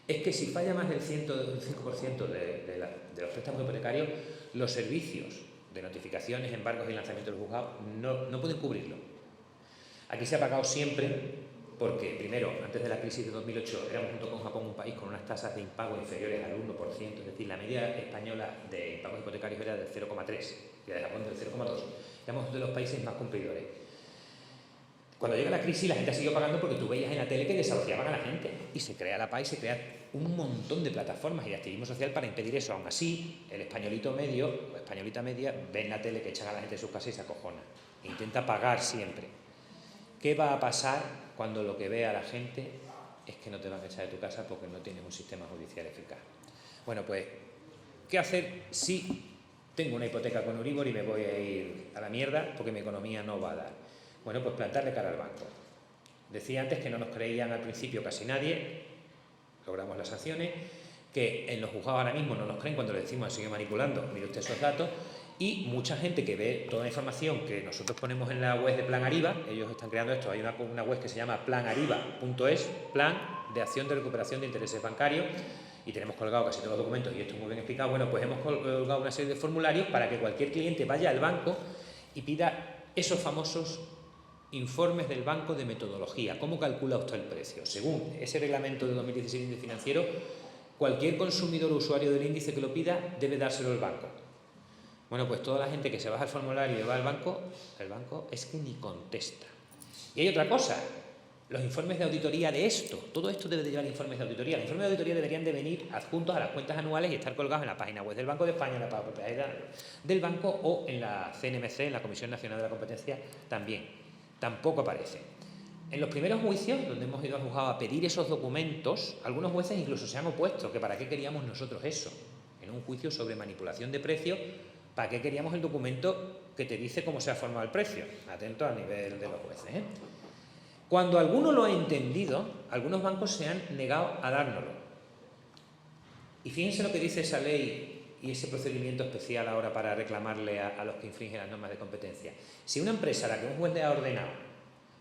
es que si falla más del 5% de los préstamos hipotecarios, los servicios de notificaciones, embargos y lanzamiento del juzgado no pueden cubrirlo. Aquí se ha pagado siempre porque, primero, antes de la crisis de 2008, éramos junto con Japón un país con unas tasas de impago inferiores al 1%, es decir, la media española de impagos hipotecarios era del 0,3% y la de Japón del 0,2%. Éramos de los países más cumplidores. Cuando llega la crisis, la gente ha seguido pagando porque tú veías en la tele que desahuciaban a la gente y se crea la PA y se crea un montón de plataformas y de activismo social para impedir eso. Aún así, el españolito medio o españolita media ve en la tele que echan a la gente de sus casas y se acojona. Intenta pagar siempre. ¿Qué va a pasar cuando lo que vea la gente es que no te van a echar de tu casa porque no tienes un sistema judicial eficaz? Bueno, pues, ¿qué hacer si tengo una hipoteca con Euribor y me voy a ir a la mierda porque mi economía no va a dar? Bueno, pues plantarle cara al banco. Decía antes que no nos creían al principio casi nadie, logramos las sanciones, que en los juzgados ahora mismo no nos creen cuando le decimos sigue manipulando, mire usted esos datos, y mucha gente que ve toda la información que nosotros ponemos en la web de Plan Ariba, ellos están creando esto, hay una web que se llama planariba.es, Plan de Acción de Recuperación de Intereses Bancarios, y tenemos colgado casi todos los documentos y esto es muy bien explicado. Bueno, pues hemos colgado una serie de formularios para que cualquier cliente vaya al banco y pida esos famosos informes del banco de metodología. ¿Cómo calcula usted el precio? Según ese reglamento de 2016 de financiero, cualquier consumidor o usuario del índice que lo pida debe dárselo al banco. Bueno, pues toda la gente que se baja el formulario y va al banco, el banco es que ni contesta. Y hay otra cosa, los informes de auditoría de esto, todo esto debe de llevar informes de auditoría. Los informes de auditoría deberían de venir adjuntos a las cuentas anuales y estar colgados en la página web del Banco de España, en la página del banco o en la CNMC, en la Comisión Nacional de la Competencia también. Tampoco aparece. En los primeros juicios, donde hemos ido al juzgado a pedir esos documentos, algunos jueces incluso se han opuesto, que para qué queríamos nosotros eso. En un juicio sobre manipulación de precios, ¿para qué queríamos el documento que te dice cómo se ha formado el precio? Atento al nivel de los jueces, ¿eh? Cuando alguno lo ha entendido, algunos bancos se han negado a dárnoslo. Y fíjense lo que dice esa ley y ese procedimiento especial ahora para reclamarle a los que infringen las normas de competencia. Si una empresa a la que un juez le ha ordenado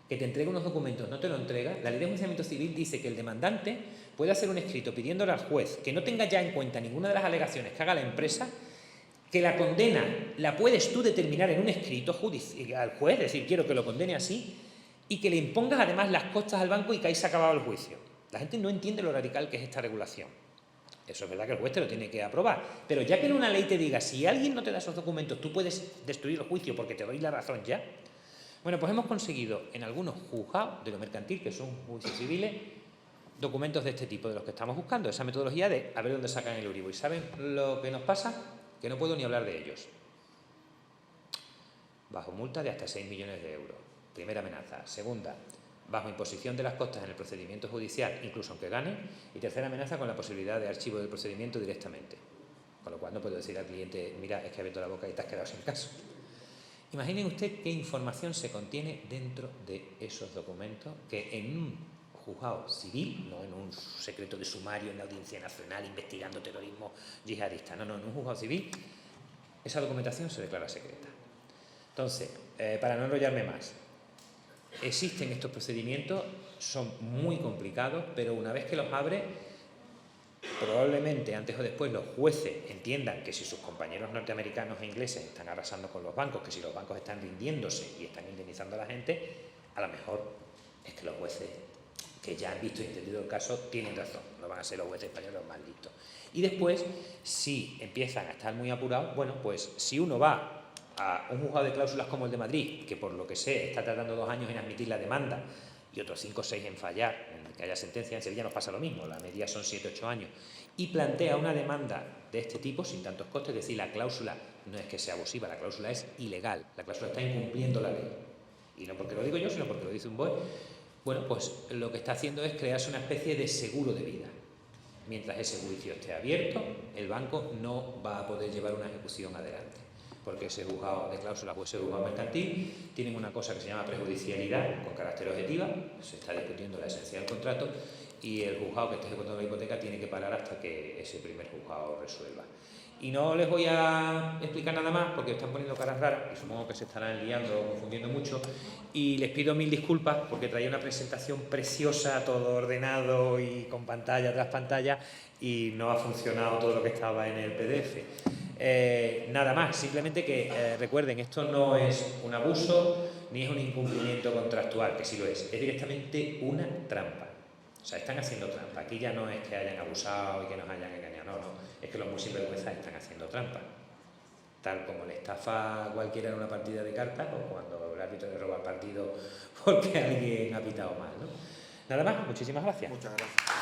que te entregue unos documentos no te lo entrega, la ley de enjuiciamiento civil dice que el demandante puede hacer un escrito pidiéndole al juez que no tenga ya en cuenta ninguna de las alegaciones que haga la empresa, que la condena la puedes tú determinar en un escrito al juez, es decir, quiero que lo condene así, y que le impongas además las costas al banco y que ahí se ha acabado el juicio. La gente no entiende lo radical que es esta regulación. Eso es verdad que el juez te lo tiene que aprobar, pero ya que en una ley te diga, si alguien no te da esos documentos, tú puedes destruir el juicio porque te doy la razón ya. Bueno, pues hemos conseguido en algunos juzgados de lo mercantil, que son juicios civiles, documentos de este tipo, de los que estamos buscando, esa metodología de a ver dónde sacan el Euribor. ¿Y saben lo que nos pasa? Que no puedo ni hablar de ellos. Bajo multa de hasta 6 millones de euros. Primera amenaza. Segunda, bajo imposición de las costas en el procedimiento judicial, incluso aunque gane. Y tercera amenaza, con la posibilidad de archivo del procedimiento directamente. Con lo cual no puedo decir al cliente, mira, es que he abierto la boca y te has quedado sin caso. Imaginen usted qué información se contiene dentro de esos documentos que en un juzgado civil, no en un secreto de sumario en la Audiencia Nacional investigando terrorismo yihadista, no, en un juzgado civil, esa documentación se declara secreta. Entonces, para no enrollarme más, existen estos procedimientos, son muy complicados, pero una vez que los abre, probablemente antes o después los jueces entiendan que si sus compañeros norteamericanos e ingleses están arrasando con los bancos, que si los bancos están rindiéndose y están indemnizando a la gente, a lo mejor es que los jueces que ya han visto y entendido el caso, tienen razón, no van a ser los jueces españoles los más listos. Y después, si empiezan a estar muy apurados, bueno, pues si uno va a un juzgado de cláusulas como el de Madrid, que por lo que sé está tardando 2 años en admitir la demanda y otros 5 o 6 en fallar, en que haya sentencia, en Sevilla nos pasa lo mismo, la media son 7 o 8 años, y plantea una demanda de este tipo sin tantos costes, es decir, la cláusula no es que sea abusiva, la cláusula es ilegal, la cláusula está incumpliendo la ley. Y no porque lo digo yo, sino porque lo dice un BOE. Bueno, pues lo que está haciendo es crearse una especie de seguro de vida. Mientras ese juicio esté abierto, el banco no va a poder llevar una ejecución adelante, porque ese juzgado de cláusulas o ese juzgado mercantil tienen una cosa que se llama prejudicialidad con carácter objetiva, se está discutiendo la esencia del contrato, y el juzgado que esté ejecutando la hipoteca tiene que parar hasta que ese primer juzgado resuelva. Y no les voy a explicar nada más porque están poniendo caras raras y supongo que se estarán liando o confundiendo mucho, y les pido 1000 disculpas porque traía una presentación preciosa, todo ordenado y con pantalla tras pantalla, y no ha funcionado todo lo que estaba en el PDF. Nada más, simplemente que recuerden, esto no es un abuso ni es un incumplimiento contractual, que sí lo es directamente una trampa. O sea, están haciendo trampa. Aquí ya no es que hayan abusado y que nos hayan engañado, no, es que los muy sinvergüenzas están haciendo trampa. Tal como le estafa a cualquiera en una partida de cartas o cuando el árbitro le roba el partido porque alguien ha pitado mal, ¿no? Nada más, muchísimas gracias. Muchas gracias.